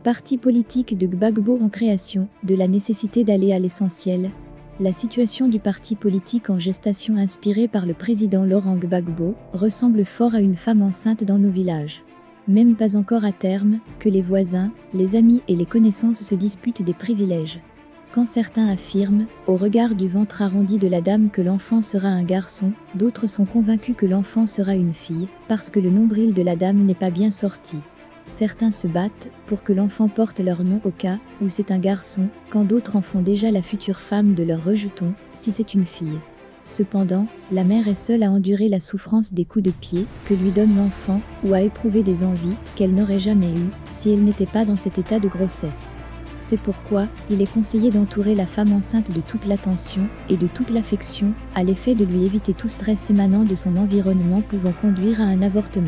parti politique de Gbagbo en création, de la nécessité d'aller à l'essentiel. La situation du parti politique en gestation inspiré par le président Laurent Gbagbo ressemble fort à une femme enceinte dans nos villages. Même pas encore à terme, que les voisins, les amis et les connaissances se disputent des privilèges. Quand certains affirment, au regard du ventre arrondi de la dame, que l'enfant sera un garçon, d'autres sont convaincus que l'enfant sera une fille, parce que le nombril de la dame n'est pas bien sorti. Certains se battent pour que l'enfant porte leur nom au cas où c'est un garçon, quand d'autres en font déjà la future femme de leur rejeton, si c'est une fille. Cependant, la mère est seule à endurer la souffrance des coups de pied que lui donne l'enfant, ou à éprouver des envies qu'elle n'aurait jamais eues si elle n'était pas dans cet état de grossesse. C'est pourquoi il est conseillé d'entourer la femme enceinte de toute l'attention et de toute l'affection, à l'effet de lui éviter tout stress émanant de son environnement pouvant conduire à un avortement.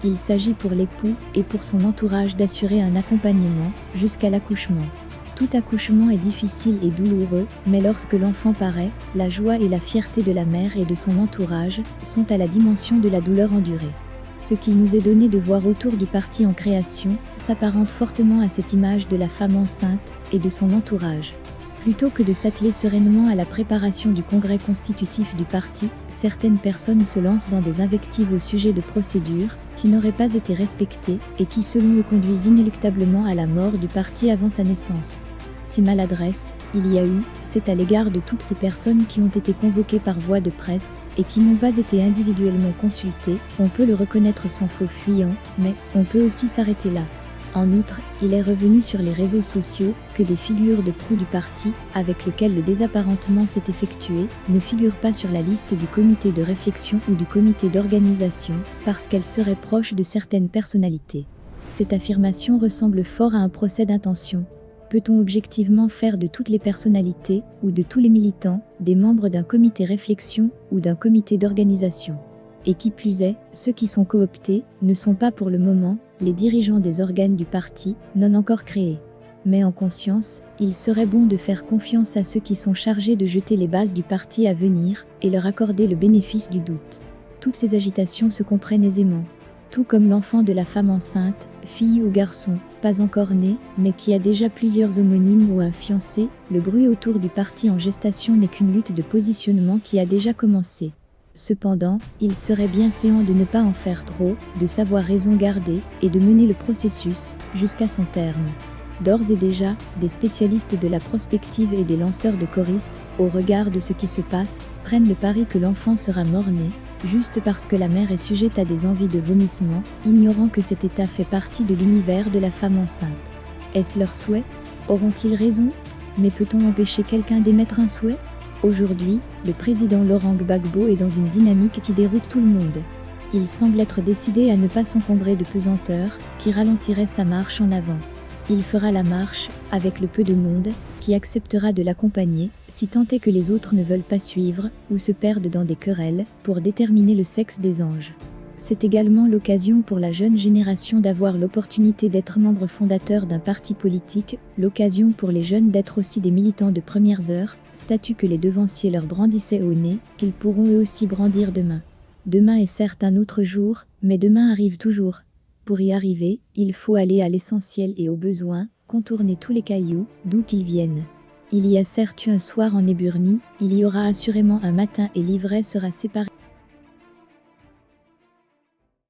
Il s'agit pour l'époux et pour son entourage d'assurer un accompagnement jusqu'à l'accouchement. Tout accouchement est difficile et douloureux, mais lorsque l'enfant paraît, la joie et la fierté de la mère et de son entourage sont à la dimension de la douleur endurée. Ce qui nous est donné de voir autour du parti en création s'apparente fortement à cette image de la femme enceinte et de son entourage. Plutôt que de s'atteler sereinement à la préparation du congrès constitutif du parti, certaines personnes se lancent dans des invectives au sujet de procédures qui n'auraient pas été respectées et qui selon eux conduisent inéluctablement à la mort du parti avant sa naissance. Si maladresse il y a eu, c'est à l'égard de toutes ces personnes qui ont été convoquées par voie de presse et qui n'ont pas été individuellement consultées. On peut le reconnaître sans faux fuyant, mais on peut aussi s'arrêter là. En outre, il est revenu sur les réseaux sociaux que des figures de proue du parti, avec lequel le désapparentement s'est effectué, ne figurent pas sur la liste du comité de réflexion ou du comité d'organisation, parce qu'elles seraient proches de certaines personnalités. Cette affirmation ressemble fort à un procès d'intention. Peut-on objectivement faire de toutes les personnalités, ou de tous les militants, des membres d'un comité réflexion ou d'un comité d'organisation ? Et qui plus est, ceux qui sont cooptés ne sont pas pour le moment les dirigeants des organes du parti, non encore créés. Mais en conscience, il serait bon de faire confiance à ceux qui sont chargés de jeter les bases du parti à venir et leur accorder le bénéfice du doute. Toutes ces agitations se comprennent aisément. Tout comme l'enfant de la femme enceinte, fille ou garçon, pas encore né, mais qui a déjà plusieurs homonymes ou un fiancé, le bruit autour du parti en gestation n'est qu'une lutte de positionnement qui a déjà commencé. Cependant, il serait bien séant de ne pas en faire trop, de savoir raison garder, et de mener le processus jusqu'à son terme. D'ores et déjà, des spécialistes de la prospective et des lanceurs de choris, au regard de ce qui se passe, prennent le pari que l'enfant sera mort-né, juste parce que la mère est sujette à des envies de vomissement, ignorant que cet état fait partie de l'univers de la femme enceinte. Est-ce leur souhait ? Auront-ils raison ? Mais peut-on empêcher quelqu'un d'émettre un souhait ? Aujourd'hui, le président Laurent Gbagbo est dans une dynamique qui déroute tout le monde. Il semble être décidé à ne pas s'encombrer de pesanteurs qui ralentiraient sa marche en avant. Il fera la marche, avec le peu de monde qui acceptera de l'accompagner, si tant est que les autres ne veulent pas suivre, ou se perdent dans des querelles, pour déterminer le sexe des anges. C'est également l'occasion pour la jeune génération d'avoir l'opportunité d'être membre fondateur d'un parti politique, l'occasion pour les jeunes d'être aussi des militants de premières heures, statut que les devanciers leur brandissaient au nez, qu'ils pourront eux aussi brandir demain. Demain est certes un autre jour, mais demain arrive toujours. Pour y arriver, il faut aller à l'essentiel et aux besoins, contourner tous les cailloux, d'où qu'ils viennent. Il y a certes eu un soir en Éburnie, il y aura assurément un matin et l'ivraie sera séparée.